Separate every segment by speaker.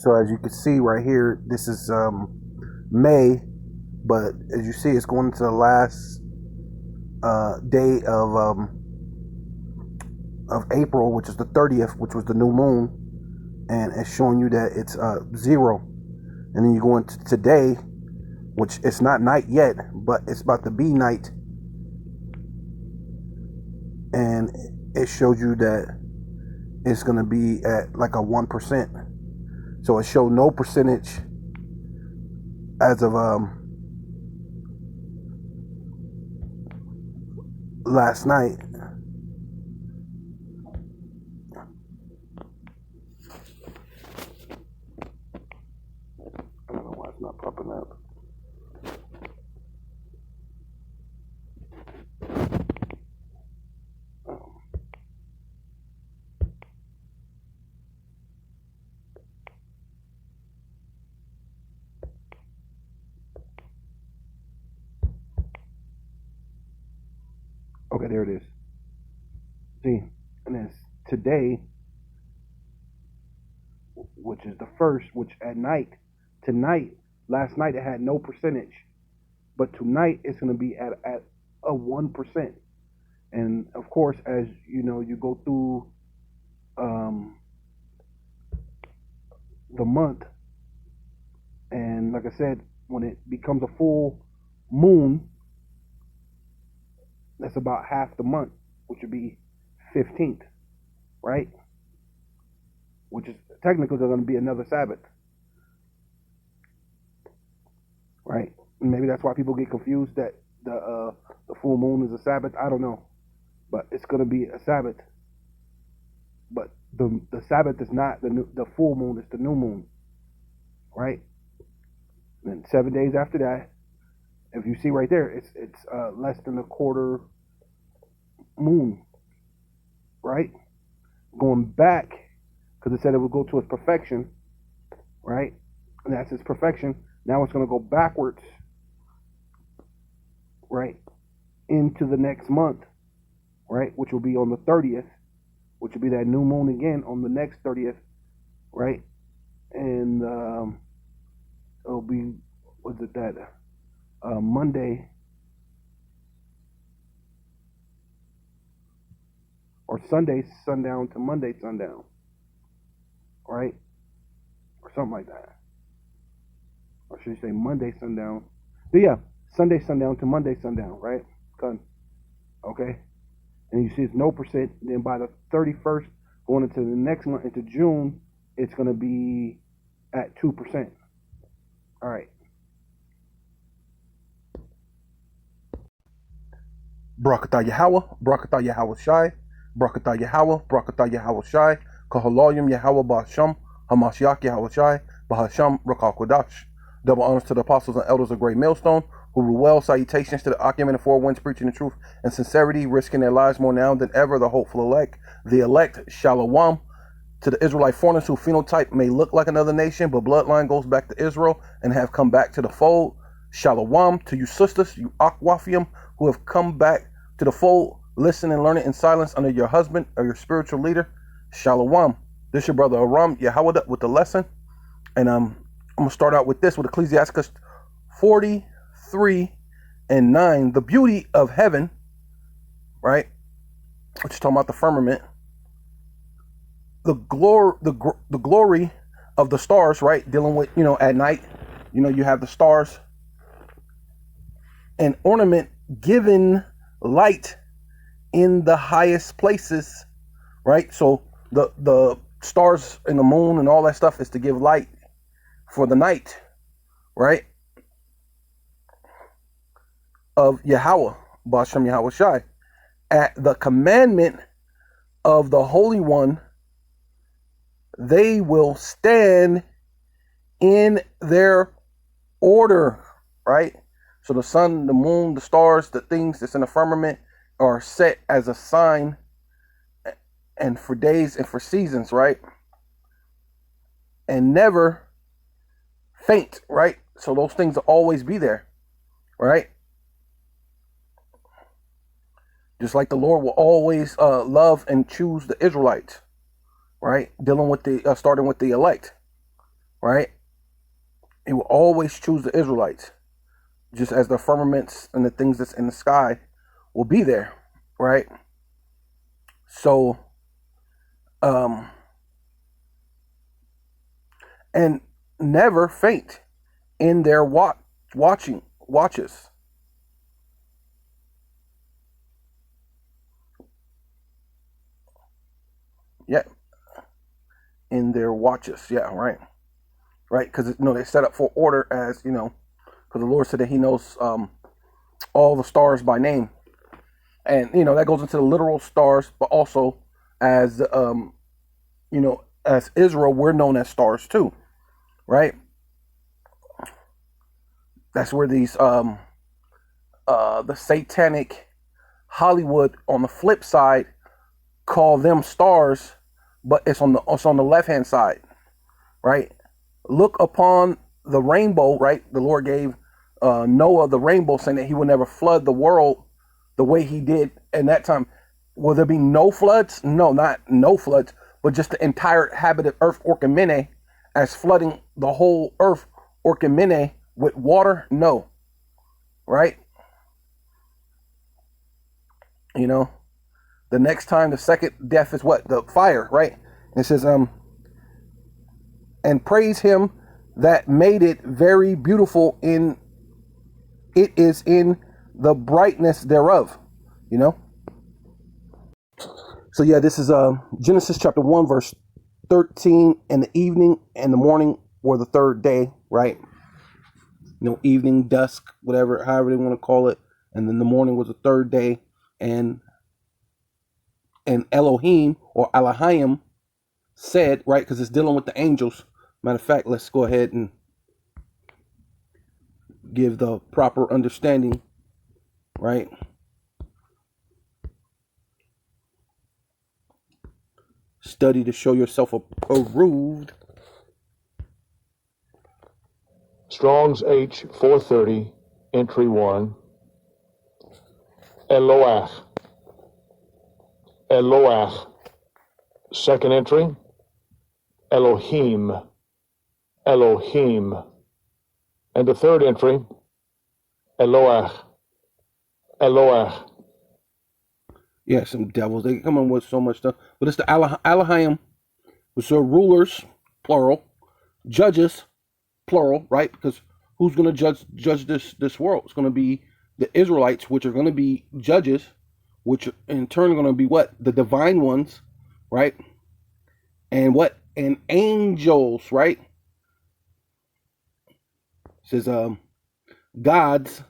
Speaker 1: So as you can see right here, this is May, but as you see, it's going into the last day of April, which is the 30th, which was the new moon, and it's showing you that it's 0. And then you go into today, which it's not night yet, but it's about to be night, and it shows you that it's going to be at like a 1%. So it showed no percentage as of last night. I don't know why it's not popping up. Okay, there it is. See, and it's today, which is the first, which at night, tonight, last night it had no percentage, but tonight it's going to be at a 1%. And of course, as you know, you go through the month, and like I said, when it becomes a full moon, that's about half the month, which would be 15th, right? Which is technically going to be another Sabbath, right? And maybe that's why people get confused that the full moon is a Sabbath. I don't know, but it's going to be a Sabbath. But the Sabbath is not the full moon; it's the new moon, right? And then 7 days after that, if you see right there, it's less than a quarter moon, right? Going back, because it said it would go to its perfection, right? And that's its perfection. Now it's going to go backwards, right, into the next month, right, which will be on the 30th, which will be that new moon again on the next 30th, right? And it'll be, what's it that, Monday, or Sunday sundown to Monday sundown, right? Or something like that. Or should you say Monday sundown? But yeah, Sunday sundown to Monday sundown, right? Okay. And you see it's no percent. Then by the 31st, going into the next month, into June, it's going to be at 2%. All right. Barakatah Yahweh, Barakatah Yahweh Shai, Barakatah Yahweh, Barakatah Yahweh Shai, Kahaloyim Yahweh Ba'Hasham, Hamashiach Yahweh Shai, Ba'Hasham Rakal Kodash. Double honors to the apostles and elders of Great Millstone, who rule well. Salutations to the Akim and the Four Winds, preaching the truth and sincerity, risking their lives more now than ever. The hopeful elect, Shalom. To the Israelite foreigners whose phenotype may look like another nation, but bloodline goes back to Israel and have come back to the fold. Shalom. To you sisters, you Akwafim, who have come back to the fold, listen and learn it in silence under your husband or your spiritual leader. Shalom. This is your brother Aram Yahweh with the lesson. And I'm going to start out with this, with Ecclesiastes 43:9. The beauty of heaven, right? Which is talking about the firmament. The glory of the stars, right? Dealing with, at night, you have the stars. An ornament given light in the highest places, right? So the stars and the moon and all that stuff is to give light for the night, right? Of Yahweh, Ba'Hasham Yahweh Shai. At the commandment of the Holy One, they will stand in their order, right? So the sun, the moon, the stars, the things that's in the firmament are set as a sign and for days and for seasons, right? And never faint, right? So those things will always be there, right? Just like the Lord will always love and choose the Israelites, right? Dealing with starting with the elect, right? He will always choose the Israelites, just as the firmaments and the things that's in the sky will be there, right? So, and never faint in their watches. Yeah, in their watches. Yeah, right, right. Because they set up for order, as because the Lord said that He knows all the stars by name, and that goes into the literal stars, but also as as Israel, we're known as stars too, right? That's where these the satanic Hollywood on the flip side call them stars, but it's on the left hand side, right? Look upon the rainbow, right? The Lord gave Noah the rainbow, saying that He would never flood the world the way He did in that time. Will there be no floods? No, not no floods, but just the entire inhabited earth, Orkamene, as flooding the whole earth, Orkamene, with water? No, right? The next time, the second death is what? The fire, right? It says, and praise Him that made it very beautiful it is in the brightness thereof, So yeah, this is Genesis chapter 1, verse 13. And the evening and the morning were the third day, right? Evening, dusk, whatever, however they want to call it. And then the morning was the third day. And Elohim or Elohim said, right, because it's dealing with the angels. Matter of fact, let's go ahead and give the proper understanding, right? Study to show yourself approved.
Speaker 2: Strong's H 430, entry 1. Eloach. Eloach. Second entry. Elohim. Elohim. And the third entry. Eloach. Eloach.
Speaker 1: Yeah, some devils. They come in with so much stuff. But it's the Elohim, which are rulers, plural, judges, plural, right? Because who's going to judge this world? It's going to be the Israelites, which are going to be judges, which in turn are going to be what? The divine ones, right? And what? And angels, right? It says gods,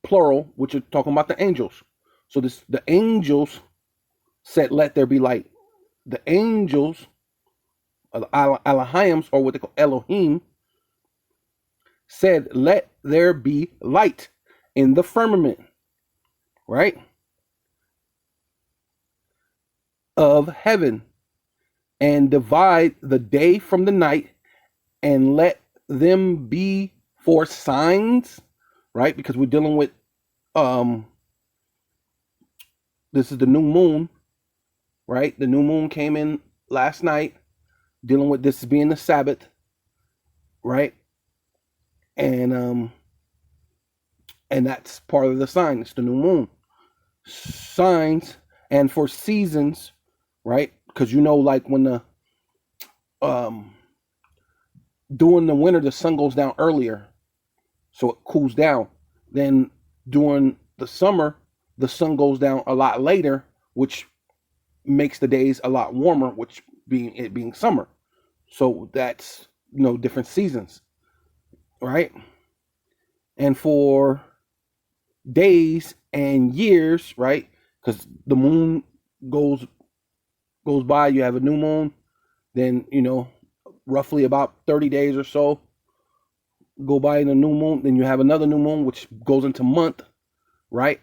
Speaker 1: plural, which are talking about the angels. So the angels said, "Let there be light." The angels, Elohims, or what they call Elohim, said, "Let there be light in the firmament," right, of heaven, and divide the day from the night, and let them be for signs, right? Because we're dealing with this is the new moon, right? The new moon came in last night, dealing with this being the Sabbath, right? And that's part of the sign. It's the new moon. Signs and for seasons, right? Because like when the during the winter the sun goes down earlier, so it cools down. Then during the summer the sun goes down a lot later, which makes the days a lot warmer, which being summer. So that's different seasons, right? And for days and years, right? Because the moon goes by, you have a new moon, then roughly about 30 days or so go by in a new moon, then you have another new moon, which goes into month, right?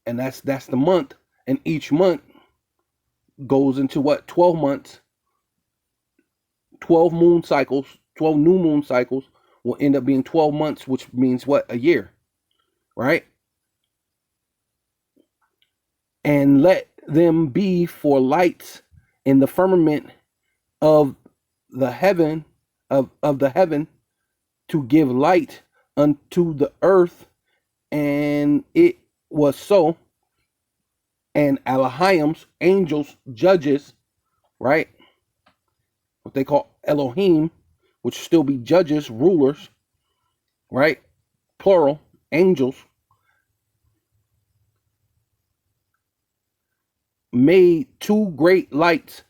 Speaker 1: And that's the month, and each month goes into what? 12 months. 12 moon cycles, 12 new moon cycles will end up being 12 months, which means what? A year, right? And let them be for lights in the firmament of the heaven of the heaven to give light unto the earth, and it was so. And Elohim's angels, judges, right? What they call Elohim, which still be judges, rulers, right? Plural, angels, made two great lights.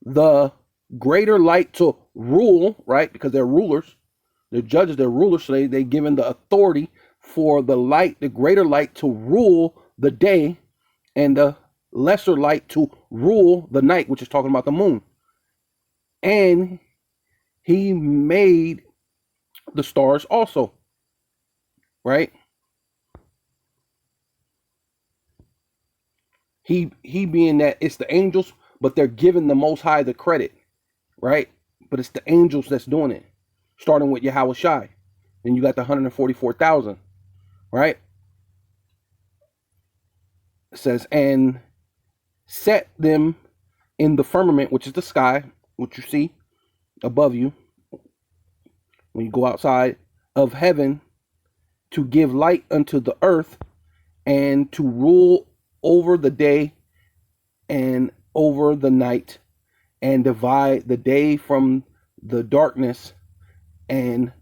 Speaker 1: The greater light to rule, right? Because they're rulers, they're judges, they're rulers, so they given the authority for the light, the greater light to rule the day, and the lesser light to rule the night, which is talking about the moon. And he made the stars also, right? He being that it's the angels, but they're giving the Most High the credit, right? But it's the angels that's doing it, starting with Yahweh Shai. Then you got the 144,000, right? It says, and set them in the firmament, which is the sky, which you see above you when you go outside of heaven, to give light unto the earth, and to rule over the day and over the night, and divide the day from the darkness. And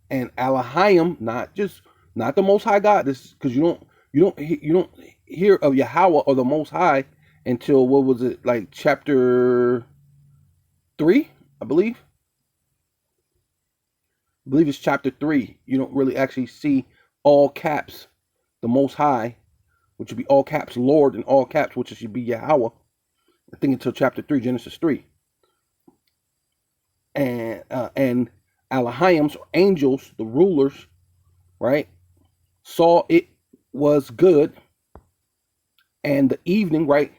Speaker 1: Elohim, not the Most High God. This because you don't hear of Yahweh or the Most High until, what was it, like chapter 3, I believe. I believe it's chapter 3. You don't really actually see all caps the Most High, which would be all caps Lord, and all caps, which should be Yahweh. I think until chapter 3, Genesis 3. And Elohim's angels, the rulers, right, saw it was good, and the evening, right,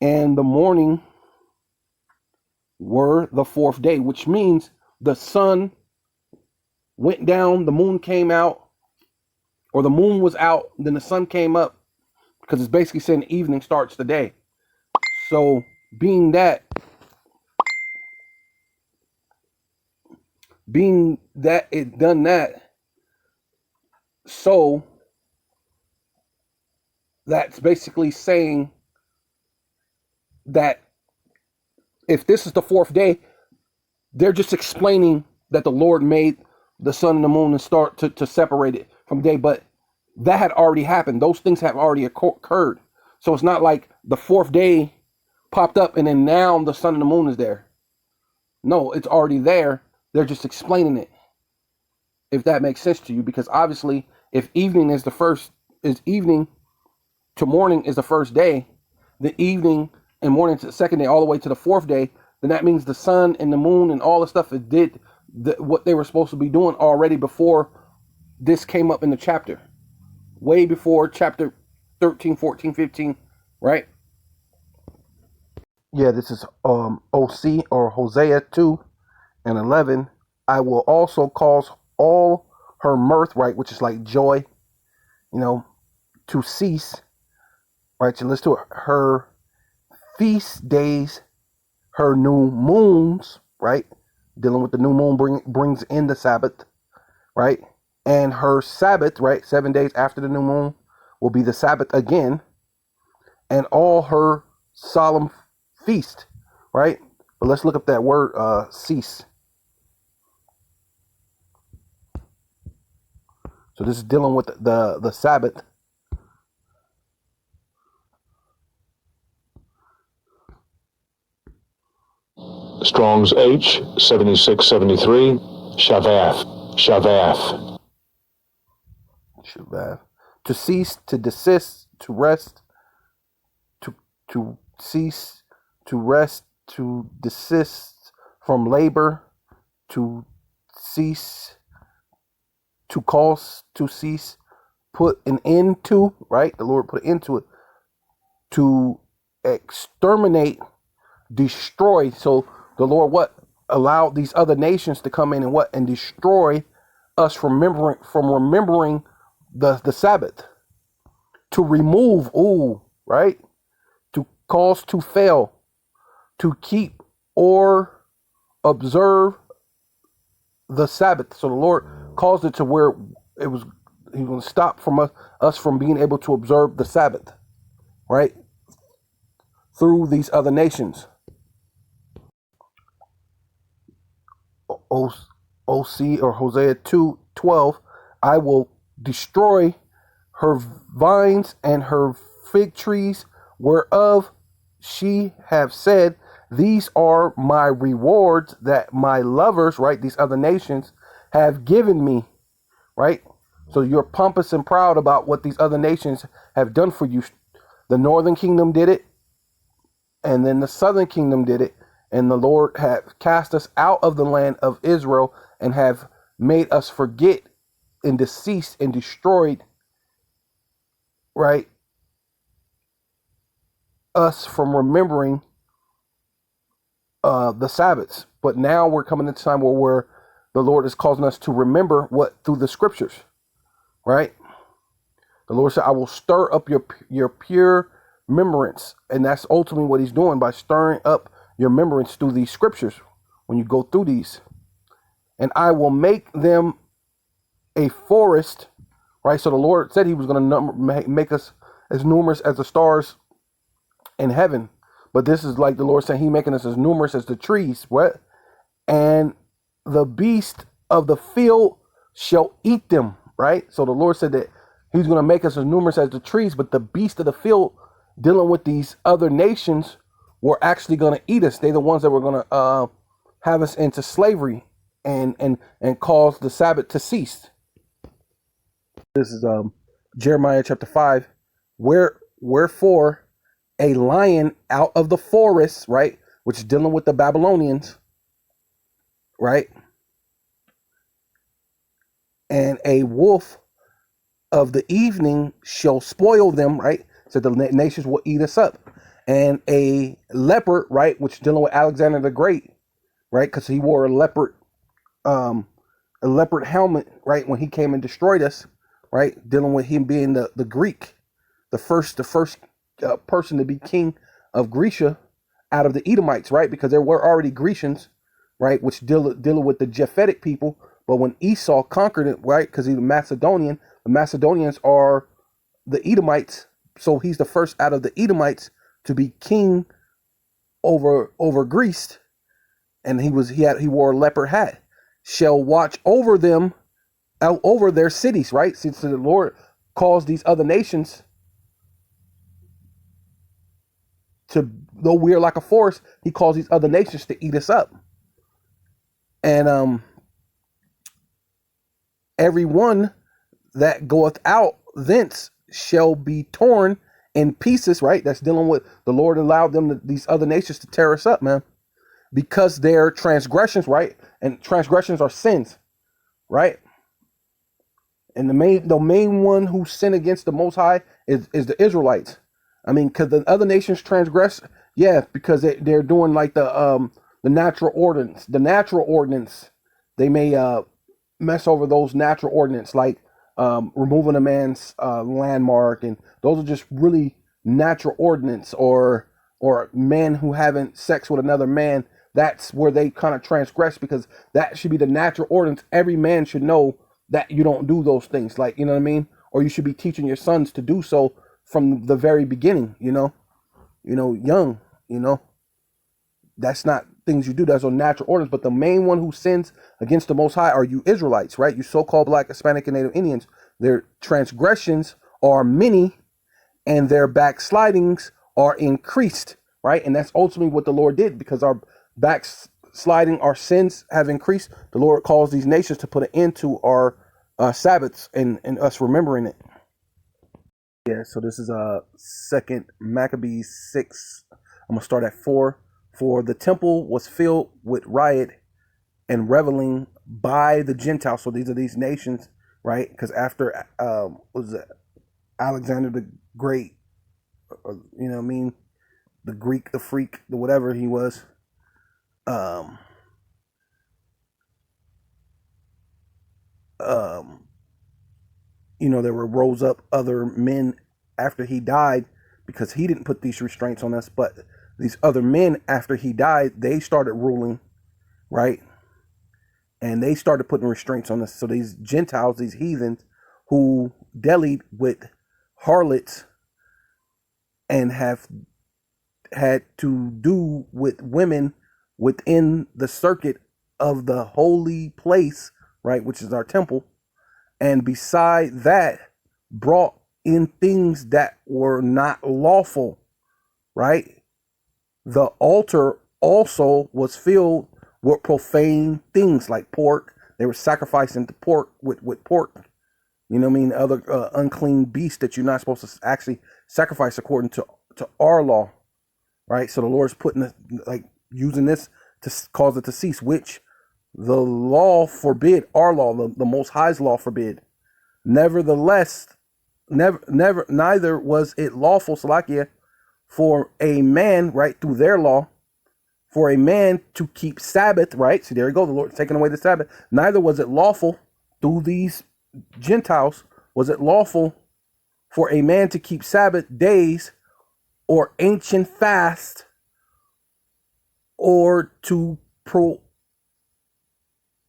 Speaker 1: and the morning were the fourth day, which means the sun went down, the moon came out, or the moon was out, then the sun came up, because it's basically saying the evening starts the day. So being that it done that, so that's basically saying that if this is the fourth day, they're just explaining that the Lord made the sun and the moon and start to separate it from day, but that had already happened. Those things have already occurred. So it's not like the fourth day popped up and then now the sun and the moon is there. No, it's already there. They're just explaining it, if that makes sense to you, because obviously if evening is evening to morning is the first day, the evening and morning to the second day, all the way to the fourth day, then that means the sun and the moon and all the stuff it did what they were supposed to be doing already before this came up in the chapter, way before chapter 13, 14, 15, right? Yeah, this is OC, or Hosea 2 and 11. I will also cause all her mirth, right, which is like joy, to cease, right? So let's do it. Her feast days, her new moons, right? Dealing with the new moon brings in the Sabbath, right? And her Sabbath, right? 7 days after the new moon will be the Sabbath again. And all her solemn feast, right? But let's look up that word, cease. So this is dealing with the Sabbath.
Speaker 2: Strong's H 7673. Shavath. Shavath.
Speaker 1: Shavath. To cease, to desist, to rest, to cease, to rest, to desist from labor, to cease, to cause, to cease, put an end to, right? The Lord put an end to it. To exterminate, destroy. So the Lord allowed these other nations to come in and destroy us from remembering the Sabbath. To remove, right? To cause to fail. to keep or observe the Sabbath. So the Lord caused it to where it was, He's going to stop from us from being able to observe the Sabbath, right? Through these other nations. OC or Hosea 2:12, I will destroy her vines and her fig trees, whereof she have said, these are my rewards that my lovers, right, these other nations, have given me, right? So you're pompous and proud about what these other nations have done for you. The northern kingdom did it, and then the southern kingdom did it, and the Lord have cast us out of the land of Israel and have made us forget and deceased and destroyed, right, us from remembering the Sabbaths. But now we're coming to a time where the Lord is causing us to remember what through the scriptures, right? The Lord said, I will stir up your pure remembrance. And that's ultimately what he's doing by stirring up your remembrance through these scriptures when you go through these. And I will make them a forest, right? So the Lord said he was going to make us as numerous as the stars in heaven. But this is like the Lord saying, he making us as numerous as the trees. What? And the beast of the field shall eat them, right? So the Lord said that he's going to make us as numerous as the trees, but the beast of the field dealing with these other nations were actually going to eat us. They're the ones that were going to have us into slavery and cause the Sabbath to cease. This is Jeremiah chapter 5. Wherefore a lion out of the forest, right, which is dealing with the Babylonians, right, and a wolf of the evening shall spoil them, right? So the nations will eat us up. And a leopard, right, which is dealing with Alexander the Great, right, because he wore a leopard helmet, right, when he came and destroyed us, right, dealing with him being the Greek, the first person to be king of Grecia out of the Edomites, right, because there were already Grecians, right, which dealing with the Japhetic people. But when Esau conquered it, right, because he's Macedonian, the Macedonians are the Edomites, so he's the first out of the Edomites to be king over Greece, and he wore a leopard hat. Shall watch over them, out over their cities, right? Since the Lord caused these other nations to, though we are like a forest, he calls these other nations to eat us up. And every one that goeth out thence shall be torn in pieces, right? That's dealing with the Lord allowed them, these other nations, to tear us up, man, because their transgressions, right? And transgressions are sins, right? And the main one who sinned against the Most High is the Israelites. I mean, because the other nations transgress, yeah, because they're doing like the natural ordinance. The natural ordinance, they may mess over those natural ordinance, like removing a man's landmark, and those are just really natural ordinance, or men who having sex with another man. That's where they kind of transgress, because that should be the natural ordinance. Every man should know that you don't do those things, like, you know what I mean? Or you should be teaching your sons to do so from the very beginning, young, that's not things you do. That's a natural ordinance. But the main one who sins against the Most High are you Israelites, right? You so-called Black, Hispanic, and Native Indians. Their transgressions are many, and their backslidings are increased, right? And that's ultimately what the Lord did, because our backsliding, our sins have increased. The Lord calls these nations to put an end to our Sabbaths and us remembering it. Yeah, so this is Second Maccabees 6. I'm gonna start at 4. For the temple was filled with riot and reveling by the Gentiles. So these are these nations, right? Because after was it Alexander the Great, you know what I mean? The Greek, the freak, the whatever he was. There rose up other men after he died, because he didn't put these restraints on us, but these other men, after he died, they started ruling, right? And they started putting restraints on this. So these Gentiles, these heathens who dealt with harlots and have had to do with women within the circuit of the holy place, right, which is our temple. And beside that, brought in things that were not lawful, right? The altar also was filled with profane things like pork. They were sacrificing the pork with pork. You know what I mean? Other unclean beasts that you're not supposed to actually sacrifice according to our law, right? So the Lord's putting using this to cause it to cease, which the law forbid. Our law, the Most High's law forbid. Nevertheless, neither was it lawful, Salakia, for a man, right, through their law, for a man to keep Sabbath, right? See, there you go, the Lord's taking away the Sabbath. Neither was it lawful through these Gentiles, was it lawful for a man to keep Sabbath days or ancient fast, or to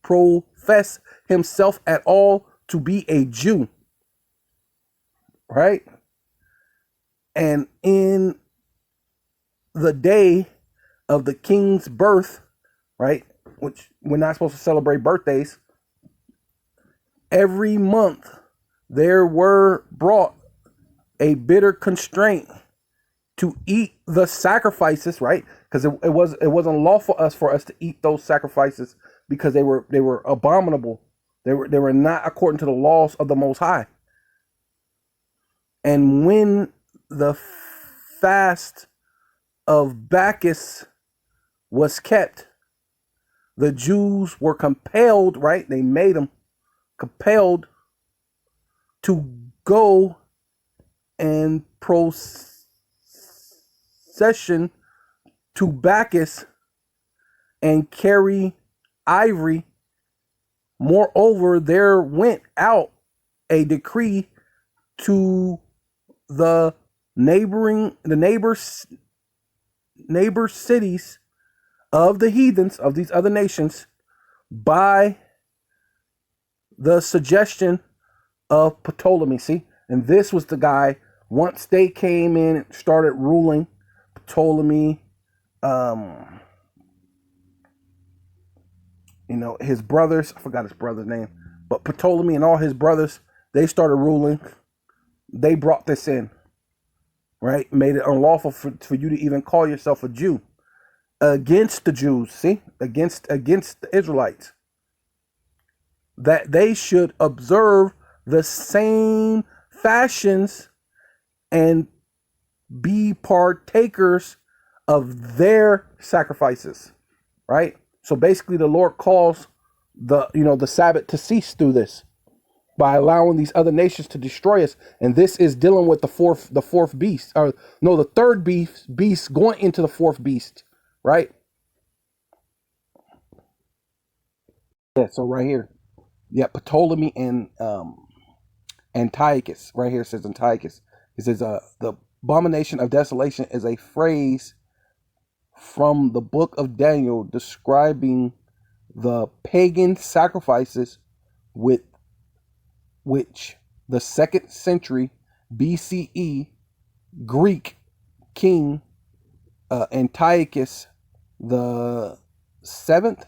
Speaker 1: profess himself at all to be a Jew, right? And in the day of the king's birth, right, which we're not supposed to celebrate birthdays, every month there were brought a bitter constraint to eat the sacrifices, right? Because it wasn't lawful for us to eat those sacrifices, because they were abominable. They were not according to the laws of the Most High. And when the fast of Bacchus was kept, the Jews were compelled, right? They made them compelled to go and procession to Bacchus and carry ivory. Moreover, there went out a decree to the neighbor cities of the heathens, of these other nations, by the suggestion of Ptolemy. See, and this was the guy, once they came in and started ruling, Ptolemy, his brothers, I forgot his brother's name, but Ptolemy and all his brothers, they started ruling. They brought this in, right? Made it unlawful for you to even call yourself a Jew, against the Jews, see? Against the Israelites. That they should observe the same fashions and be partakers of their sacrifices, right? So basically the Lord calls the Sabbath to cease through this, by allowing these other nations to destroy us. And this is dealing with the fourth beast, or no, the third beast going into the fourth beast, right? Yeah, so right here, yeah, Ptolemy and Antiochus, right here it says Antiochus. It says the abomination of desolation is a phrase from the book of Daniel describing the pagan sacrifices with which the 2nd century BCE Greek king Antiochus the 6th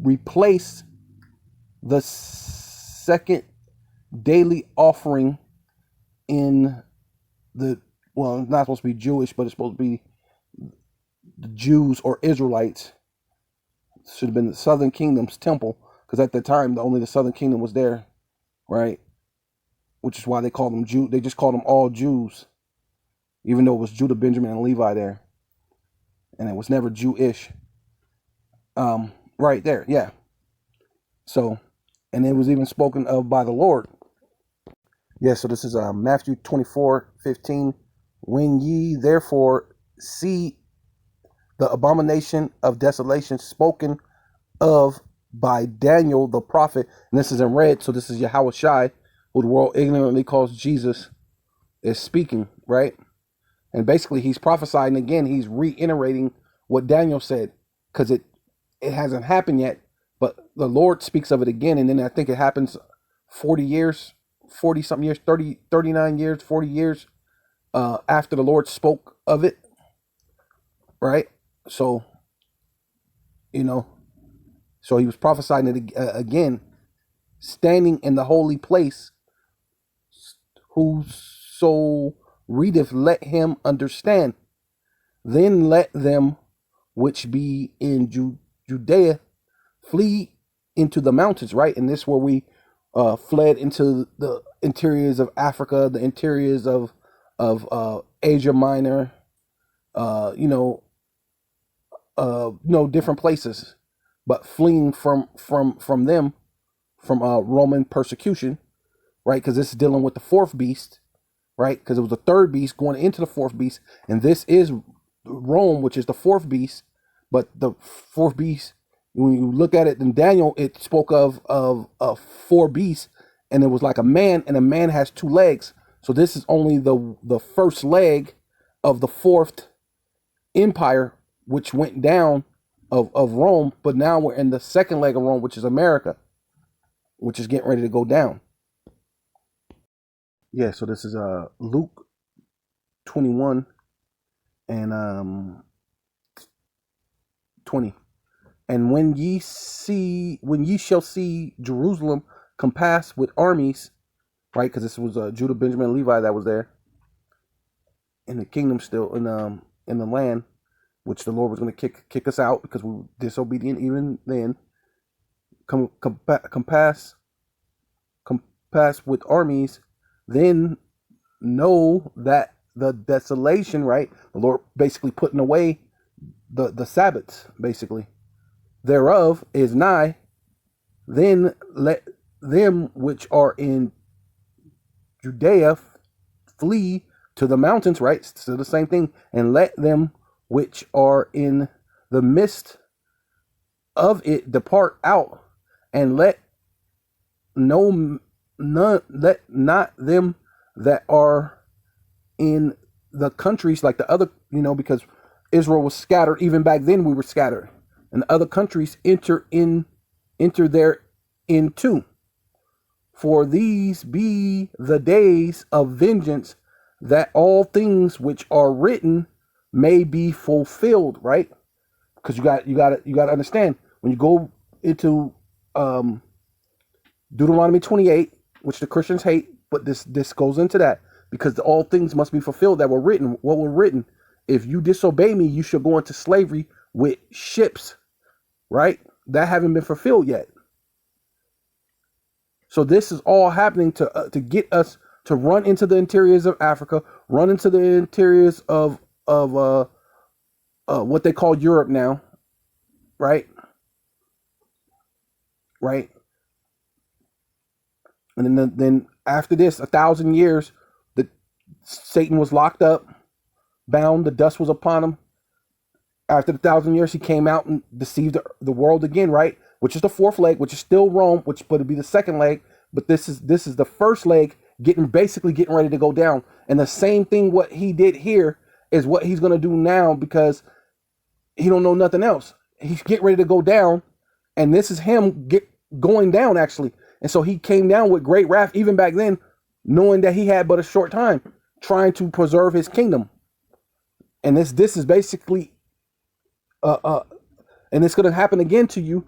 Speaker 1: replaced the second daily offering in the, well, it's not supposed to be Jewish, but it's supposed to be the Jews or Israelites. Should have been the Southern Kingdom's temple, because at the time only the Southern Kingdom was there, right? Which is why they called them Jew. They just called them all Jews, even though it was Judah, Benjamin, and Levi there, and it was never Jewish. Right there, yeah. So, and it was even spoken of by the Lord. Yeah. So this is Matthew 24:15. When ye therefore see the abomination of desolation spoken of by Daniel the prophet, and this is in red, so this is Yahweh Shai, who the world ignorantly calls Jesus, is speaking, right? And basically he's prophesying again. He's reiterating what Daniel said, because it hasn't happened yet, but the Lord speaks of it again. And then I think it happens 40 years, 40 something years, 30, 39 years, 40 years after the Lord spoke of it, right? So, so he was prophesying it again, standing in the holy place. Whoso readeth, let him understand. Then let them which be in Judea flee into the mountains, right? And this where we fled into the interiors of Africa, the interiors of Asia Minor, different places, but fleeing from them, from Roman persecution, right? Because this is dealing with the fourth beast, right? Because it was the third beast going into the fourth beast, and this is Rome, which is the fourth beast. But the fourth beast, when you look at it in Daniel, it spoke of four beasts, and it was like a man, and a man has two legs. So this is only the first leg of the fourth empire, which went down of Rome. But now we're in the second leg of Rome, which is America, which is getting ready to go down. Yeah, so this is Luke 21 and 20. And when ye shall see Jerusalem compassed with armies, right? Because this was Judah, Benjamin, and Levi that was there in the kingdom, still in the land, which the Lord was going to kick us out because we were disobedient even then. Compass with armies, then know that the desolation, right? The Lord basically putting away the Sabbaths, basically, thereof is nigh. Then let them which are in Judea flee to the mountains, right? So the same thing. And let them which are in the midst of it depart out, and let not them that are in the countries, like the other, because Israel was scattered. Even back then we were scattered, and the other countries enter there into. For these be the days of vengeance, that all things which are written may be fulfilled, right? Because you got to understand, when you go into Deuteronomy 28, which the Christians hate, but this goes into that, because all things must be fulfilled that were written. What were written? If you disobey me, you shall go into slavery with ships, right? That haven't been fulfilled yet. So this is all happening to get us to run into the interiors of Africa, run into the interiors of what they call Europe now, right? Right. And then after this, 1,000 years, Satan was locked up, bound. The dust was upon him. After the 1,000 years, he came out and deceived the world again, right? Which is the fourth leg, which is still Rome, but it'd be the second leg. But this is the first leg, basically getting ready to go down. And the same thing what he did here is what he's gonna do now, because he don't know nothing else. He's getting ready to go down, and this is him going down actually. And so he came down with great wrath, even back then, knowing that he had but a short time, trying to preserve his kingdom. And this is basically and it's going to happen again to you,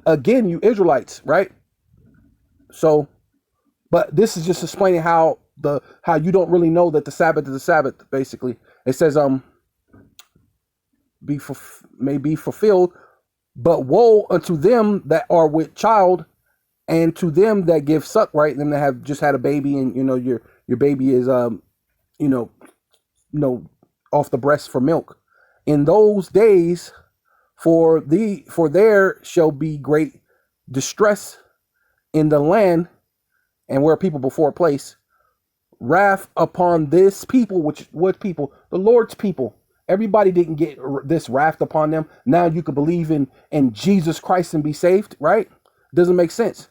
Speaker 1: you Israelites, right? So, but this is just explaining how you don't really know that the Sabbath is the Sabbath. Basically, it says may be fulfilled, but woe unto them that are with child, and to them that give suck, right? Them that have just had a baby, and your baby is off the breast for milk. In those days, for there shall be great distress in the land, and where people before a place, wrath upon this people, which what people? The Lord's people. Everybody didn't get this wrath upon them. Now you could believe in Jesus Christ and be saved, right? Doesn't make sense.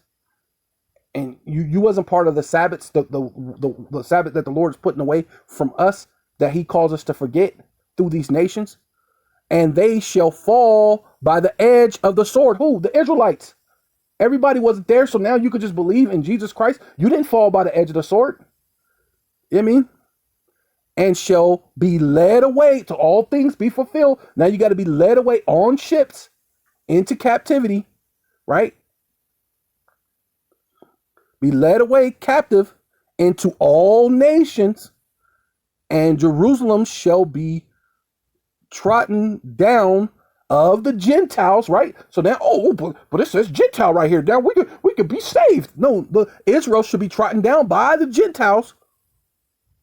Speaker 1: and you wasn't part of the Sabbaths, the Sabbath that the Lord is putting away from us, that he calls us to forget through these nations. And they shall fall by the edge of the sword. Who? The Israelites. Everybody wasn't there, so now you could just believe in Jesus Christ. You didn't fall by the edge of the sword. You know what I mean? And shall be led away to all things be fulfilled. Now you got to be led away on ships into captivity, right? Be led away captive into all nations, and Jerusalem shall be trodden down of the Gentiles, right? So now, but it says Gentile right here. Now we could be saved. No, the Israel should be trodden down by the Gentiles.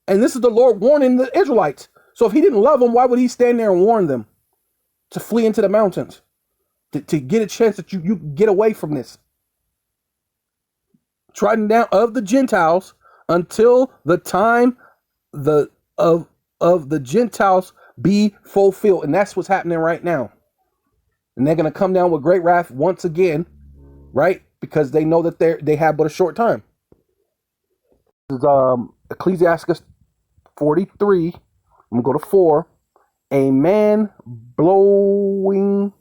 Speaker 1: And this is the Lord warning the Israelites. So if he didn't love them, why would he stand there and warn them to flee into the mountains, to get a chance that you get away from this? Trodden down of the Gentiles until the time of the Gentiles be fulfilled. And that's what's happening right now. And they're going to come down with great wrath once again, right? Because they know that they have but a short time. This is Ecclesiastes 43. I'm going to go to 4. A man blowing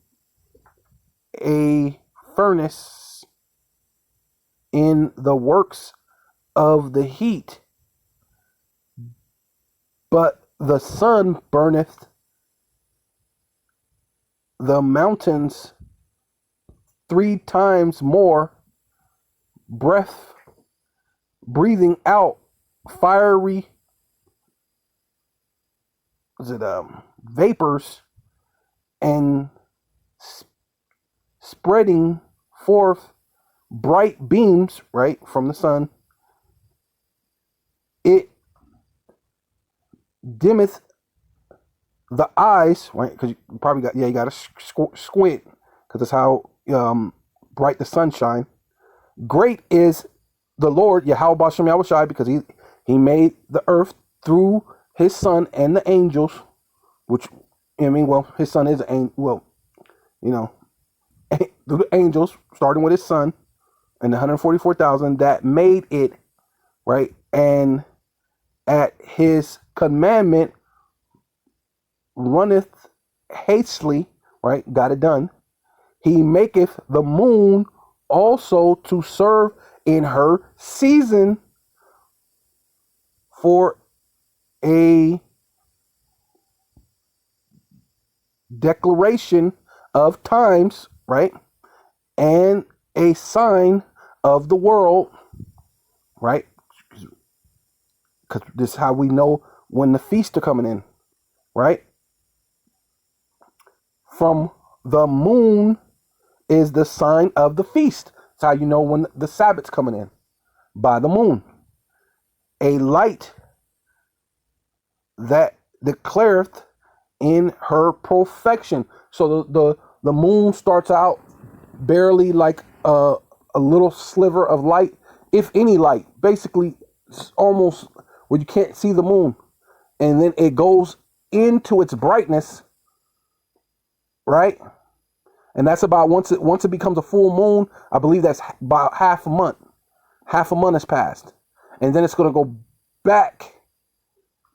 Speaker 1: a furnace in the works of the heat, but the sun burneth the mountains 3 times more, breathing out fiery vapors and spreading forth bright beams, right, from the sun. It dimmeth the eyes, right? Because you probably you got to squint, because that's how bright the sun shine. Great is the Lord, Yahweh Bashem Yahushai, because he made the earth through his son and the angels, which, I mean, well, his son is an angel, well, you know, through the angels, starting with his son and the 144,000 that made it, right? And at his commandment runneth hastily, right? Got it done. He maketh the moon also to serve in her season for a declaration of times, right? And a sign of the world, right? Because this is how we know when the feasts are coming in, right? From the moon is the sign of the feast. That's how you know when the Sabbath's coming in, by the moon. A light that declareth in her perfection. So the moon starts out barely like a little sliver of light, if any light. Basically, it's almost where you can't see the moon. And then it goes into its brightness, right? And that's about once it becomes a full moon, I believe that's about half a month. Half a month has passed. And then it's going to go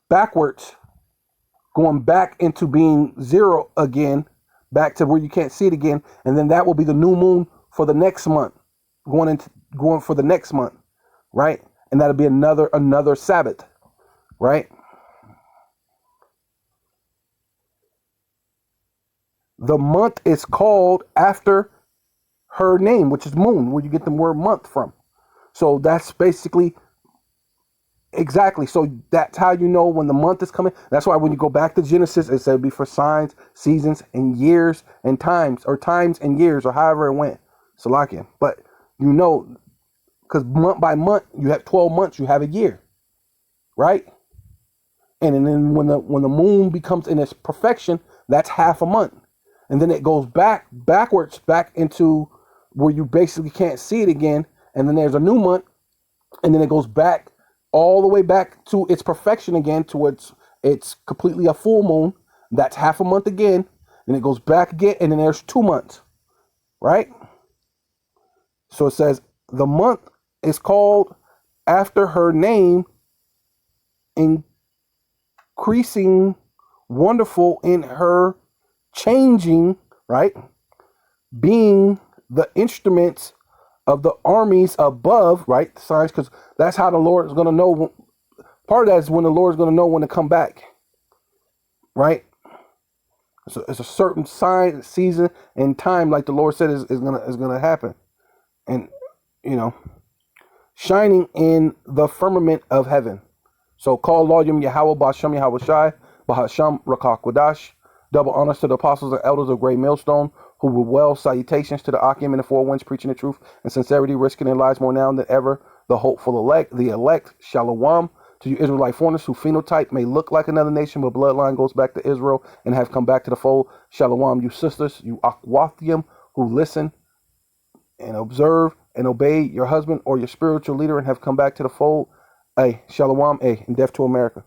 Speaker 1: backwards, going back into being zero again, back to where you can't see it again. And then that will be the new moon for the next month, going for the next month, right? And that'll be another Sabbath, right? The month is called after her name, which is moon, where you get the word month from. So that's basically exactly. So that's how you know when the month is coming. That's why when you go back to Genesis, it said it'd be for signs, seasons, and years and times, or times and years, or however it went. Salakia. But you know, because month by month, you have 12 months, you have a year, right? And then when the moon becomes in its perfection, that's half a month. And then it goes backwards into where you basically can't see it again. And then there's a new month. And then it goes back all the way back to its perfection again, to it's completely a full moon. That's half a month again. Then it goes back again. And then there's 2 months, right? So it says the month is called after her name, increasing, wonderful in her changing, right? Being the instruments of the armies above, right? Signs, because that's how the Lord is going to know. Part of that is when the Lord is going to know when to come back, right? It's a certain sign, season, and time, like the Lord said, is gonna happen, and you know, shining in the firmament of heaven. So call Lord Yahweh Basham Yahweh Shai Bahasham Rakakwadash. Double honors to the apostles and elders of Great Millstone, who were well. Salutations to the Akim and the Four Winds, preaching the truth and sincerity, risking their lives more now than ever. The hopeful elect, Shalom. To you Israelite foreigners who phenotype may look like another nation, but bloodline goes back to Israel and have come back to the fold. Shalom, you sisters, you Akwathium, who listen and observe and obey your husband or your spiritual leader and have come back to the fold. Hey, Shalom, hey, and death to America.